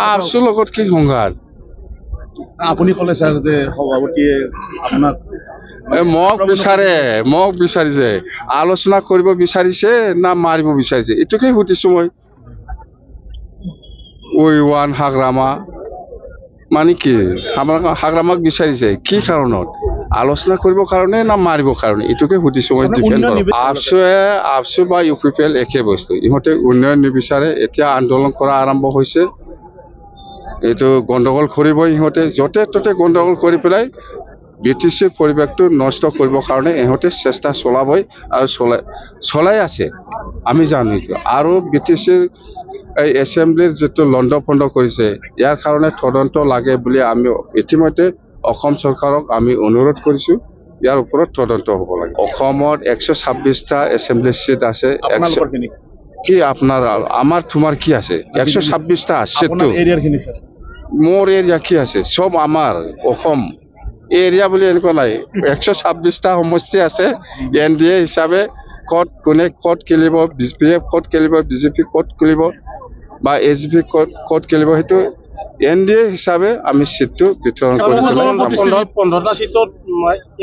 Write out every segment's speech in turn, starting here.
আপচুৰ লগত কি সংঘাত? আপুনি ক'লে ছাৰ যে সভাপতিয়ে আপোনাক মোক বিচাৰিছে আলোচনা কৰিব বিচাৰিছে না মাৰিব বিচাৰিছে, এইটোকে সুধিছো মই। ওৱান হাগ্ৰামা মানে কি? হাগ্ৰামাক বিচাৰিছে কি কাৰণত? আলোচনা কৰিবৰ কাৰণে না মাৰিবৰ কাৰণে, এইটোকে সুধিছো মই। আপচু বা ইউ পি পি এল একে বস্তু, ইহঁতে উন্নয়ন নিবিচাৰে। এতিয়া আন্দোলন কৰা আৰম্ভ হৈছে, এইটো গণ্ডগোল কৰিবই ইহঁতে, য'তে ত'তে গণ্ডগোল কৰি পেলাই BTCৰ পৰিৱেশটো নষ্ট কৰিবৰ কাৰণে ইহঁতে চেষ্টা চলাবই আৰু চলাই আছে, আমি জানো। আৰু BTCৰ এই এছেম্বলিৰ যিটো লণ্ড ভণ্ড কৰিছে, ইয়াৰ কাৰণে তদন্ত লাগে বুলি আমি ইতিমধ্যে অসম চৰকাৰক আমি অনুৰোধ কৰিছোঁ। ইয়াৰ ওপৰত তদন্ত হ'ব লাগে। অসমত 126টা এছেম্বলি চিট আছে। কি আপোনাৰ তোমাৰ কি আছে? 126টা চিটটো মোৰ এৰিয়া কি আছে? চব আমাৰ অসম এৰিয়া বুলি এনেকুৱা নাই। 126টা সমষ্টি আছে। NDA হিচাপে কোনে ক'ত খেলিব, BPF ক'ত খেলিব, BJP ক'ত খেলিব বা AGP ক'ত খেলিব, সেইটো NDA হিচাপে আমি চিটটো বিতৰণ কৰিছিলোঁ। 15টা চিটত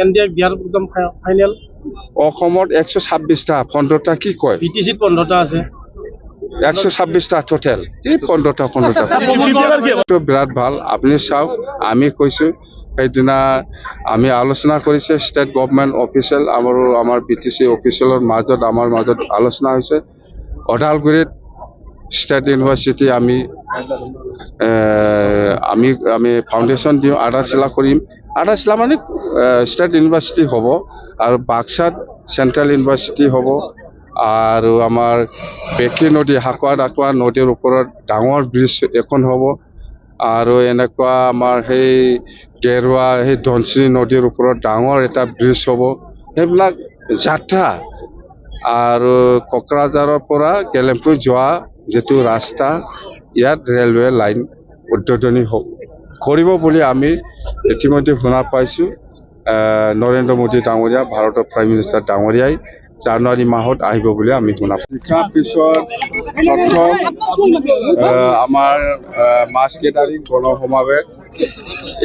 NDA দিয়াৰ একদম ফাইনেল। অসমত 126টা, 15টা কি কয়? BTC 15টা আছে। 126টা টোটেল, এই 15টা বিৰাট ভাল। আপুনি চাওক, আমি কৈছোঁ সেইদিনা আমি আলোচনা কৰিছে ষ্টেট গভৰ্ণমেণ্ট অফিচিয়েল আৰু আমাৰ BTC অফিচিয়েলৰ মাজত আলোচনা হৈছে। ওদালগুৰিত ষ্টেট ইউনিভাৰ্চিটি আমি ফাউণ্ডেশ্যন দিওঁ, আধাৰশিলা কৰিম। আধাৰশিলা মানে ষ্টেট ইউনিভাৰ্চিটি হ'ব, আৰু বাক্সাত চেণ্ট্ৰেল ইউনিভাৰ্চিটি হ'ব। আৰু আমাৰ বেকী নদী, হাকুৱা নদীৰ ওপৰত ডাঙৰ ব্ৰিজ এখন হ'ব। আৰু এনেকুৱা আমাৰ সেই গেৰুৱা, সেই ধনশিৰি নদীৰ ওপৰত ডাঙৰ এটা ব্ৰিজ হ'ব। সেইবিলাক যাত্ৰা আৰু কোকৰাঝাৰৰ পৰা গেলেমপুৰ যোৱা যিটো ৰাস্তা, ইয়াত ৰেলৱে লাইন উদ্বোধনী কৰিব বুলি আমি ইতিমধ্যে শুনা পাইছোঁ। নৰেন্দ্ৰ মোদী ডাঙৰীয়া, ভাৰতৰ প্ৰাইম মিনিষ্টাৰ ডাঙৰীয়াই জানুৱাৰী মাহত আহিব বুলি আমি শুনা পাইছোঁ। পিছত প্ৰথম আমাৰ মাছকেইটাৰী গণসমাৱেশ,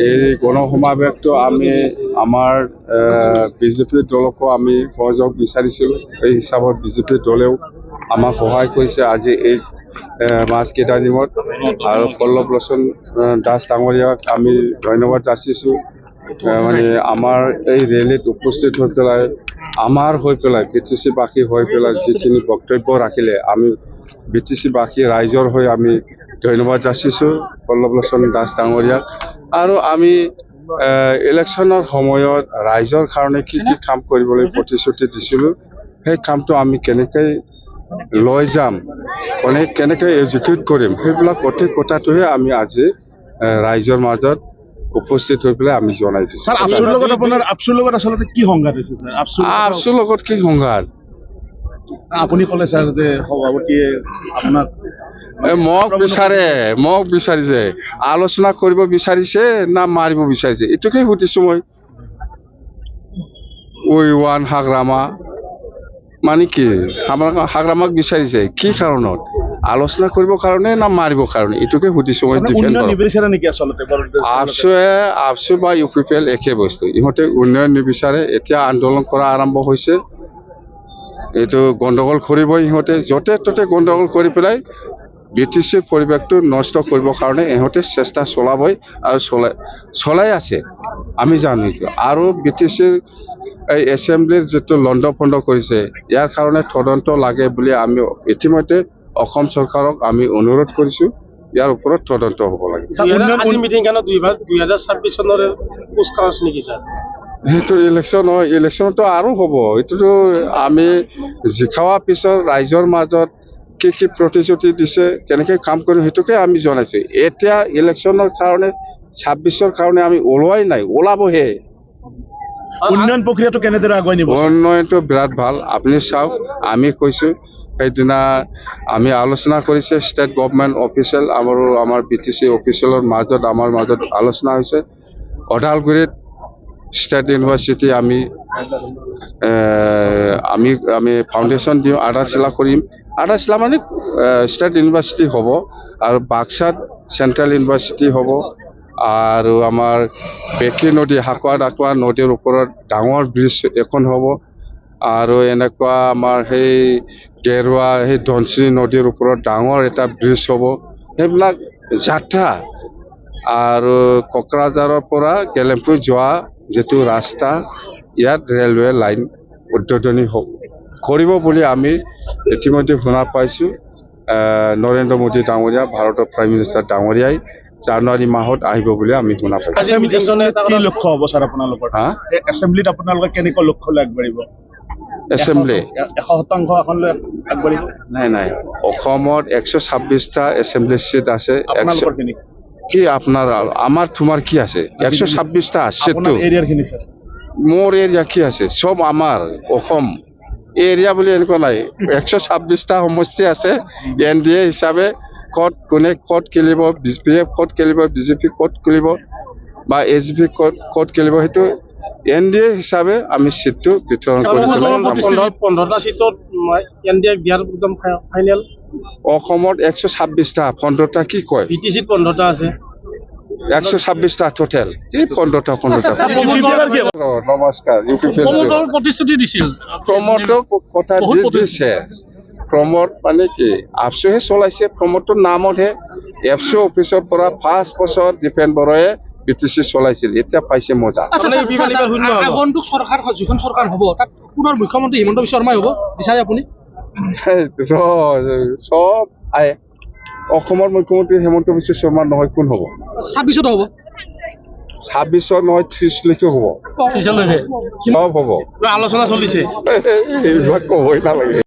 এই গণসমাৱেশটো আমি আমাৰ BJP দলকো আমি সহযোগ বিচাৰিছিলোঁ। এই হিচাপত BJP দলেও আমাক সহায় কৰিছে আজি এই মাছকেইটাৰীমত। আৰু পল্লৱ লোচন দাস ডাঙৰীয়াক আমি ধন্যবাদ যাচিছোঁ। মানে আমাৰ এই ৰেলীত উপস্থিত হৈ পেলাই, BTC-বাসী হৈ পেলাই যিখিনি বক্তব্য ৰাখিলে, আমি BTC-বাসী ৰাইজৰ হৈ আমি ধন্যবাদ যাচিছোঁ পল্লৱ লোচন দাস ডাঙৰীয়াক। আৰু আমি ইলেকশ্যনৰ সময়ত ৰাইজৰ কাৰণে কি কি কাম কৰিবলৈ প্ৰতিশ্ৰুতি দিছিলোঁ, সেই কামটো আমি কেনেকৈ লৈ যাম, কেনেকৈ এক্সিকিউট কৰিম, সেইবিলাক গোটেই কথাটোহে আমি আজি ৰাইজৰ মাজত উপস্থিত হৈ পেলাই আমি জনাই দিছোঁ। আপচুৰ লগত আচলতে কি সংঘাত হৈছে ছাৰ? আপচুৰ লগত কি সংঘাত? আপুনি ক'লে ছাৰ যে সভাপতিয়ে আপোনাক মোক বিচাৰিছে আলোচনা কৰিব বিচাৰিছে না মাৰিব বিচাৰিছে, এইটোকে সুধিছো মই। ওৱান হাগ্ৰামা মানে কি? হাগ্ৰামাক বিচাৰিছে কি কাৰণত? আলোচনা কৰিবৰ কাৰণে না মাৰিবৰ কাৰণে, এইটোকে সুধিছো মই। আপচু বা ইউ পি পি এল একে বস্তু, ইহঁতে উন্নয়ন নিবিচাৰে। এতিয়া আন্দোলন কৰা আৰম্ভ হৈছে, এইটো গণ্ডগোল কৰিবই ইহঁতে, য'তে ত'তে গণ্ডগোল কৰি পেলাই BTCৰ পৰিৱেশটো নষ্ট কৰিবৰ কাৰণে ইহঁতে চেষ্টা চলাবই আৰু চলাই আছে, আমি জানো। আৰু BTCৰ এই এছেম্বলিৰ যিটো লণ্ড ভণ্ড কৰিছে, ইয়াৰ কাৰণে তদন্ত লাগে বুলি আমি ইতিমধ্যে অসম চৰকাৰক আমি অনুৰোধ কৰিছোঁ। ইয়াৰ ওপৰত তদন্ত হ'ব লাগে। সেইটো ইলেকশ্যনতো আৰু হ'ব। এইটোতো আমি জিকাৱাৰ পিছত ৰাইজৰ মাজত কি কি প্ৰতিশ্ৰুতি দিছে, কেনেকৈ কাম কৰিম, সেইটোকে আমি জনাইছোঁ। এতিয়া ইলেকশ্যনৰ কাৰণে 26ৰ কাৰণে আমি ওলোৱাই নাই, ওলাবহে। উন্নয়ন প্ৰক্ৰিয়াটো কেনেদৰে আগুৱাই নিব? উন্নয়নটো বিৰাট ভাল। আপুনি চাওক, আমি কৈছোঁ সেইদিনা আমি আলোচনা কৰিছে ষ্টেট গভৰ্ণমেণ্ট অফিচিয়েল আৰু আমাৰ BTC অফিচিয়েলৰ মাজত আলোচনা হৈছে। ওদালগুৰিত ষ্টেট ইউনিভাৰ্চিটি আমি ফাউণ্ডেশ্যন দিওঁ, আধাৰশিলা কৰিম। 28 লাখ মানে ষ্টেট ইউনিভাৰ্চিটি হ'ব আৰু বাক্সাত চেণ্ট্ৰেল ইউনিভাৰ্চিটি হ'ব আৰু আমাৰ বেকী নদী হাকুৱা নদীৰ ওপৰত ডাঙৰ ব্ৰিজ এখন হ'ব আৰু এনেকুৱা আমাৰ সেই গেৰুৱা সেই ধনশিৰি নদীৰ ওপৰত ডাঙৰ এটা ব্ৰিজ হ'ব সেইবিলাক যাত্ৰা আৰু কোকৰাঝাৰৰ পৰা গেলেমপুৰ যোৱা যিটো ৰাস্তা ইয়াত ৰেলৱে লাইন উদ্বোধনী কৰিব বুলি আমি ইতিমধ্যে শুনা পাইছোঁ নৰেন্দ্ৰ মোদী ডাঙৰীয়া ভাৰতৰ প্ৰাইম মিনিষ্টাৰ ডাঙৰীয়াই জানুৱাৰী মাহত আহিব বুলি আমি শুনা পাইছোঁ আজি মিটিংখনে এটা কি কথা লক্ষ্য হ'ব ছাৰ আপোনালোকৰ হা এছেম্বলিত আপোনালোকে কেনেকুৱা লক্ষ্য লৈ আগবাঢ়িব এছেম্বলি 100% এখন লৈ আগবাঢ়িব নাই অসমত 126টা এছেম্বলি চিট আছে আপোনালোকৰ খিনি কি আপোনাৰ আমাৰ তোমাৰ কি আছে 126টা আছেতো আপোনাৰ এৰিয়াৰ খিনি ছাৰ মোৰ এৰিয়া কি আছে চব আমাৰ অসম এৰিয়া বুলি এনেকুৱা নাই 126টা সমষ্টি আছে NDA হিচাপে কোনে ক'ত খেলিব BPF ক'ত খেলিব BJP ক'ত খেলিব বা SJP ক'ত খেলিব সেইটো NDA হিচাপে আমি চিটটো বিতৰণ কৰি পেলাই 15টা সিটত NDA দিয়াৰ একদম ফাইনেল অসমত 126টা 15টা কি কয় VTC 15টা আছে 126টা টোটেল এই 15টা নমস্কাৰ প্ৰমোদৰ প্ৰতিশ্ৰুতি দিছিল প্ৰমোদক কথা দিছে প্ৰমোদ মানে কি আফচুহে চলাইছে প্ৰমোদৰ নামতহে এফচি অফিচৰ পৰা 5 বছৰ দীপেন বড়াই BTC চলাইছিল এতিয়া পাইছে মজা আগন্তুক চৰকাৰ যিখন চৰকাৰ হ'ব তাত পুনৰ মুখ্যমন্ত্ৰী হিমন্ত বিশ্ব শৰ্মাই হ'ব বিচাৰে আপুনি চব অসমৰ মুখ্যমন্ত্ৰী হিমন্ত বিশ্ব শৰ্মা নহয় কোন হ'ব 26ত হ'ব 26 নহয় 30 লৈকে হ'ব চব হ'ব আলোচনা চলিছে এইবিলাক ক'বই নালাগে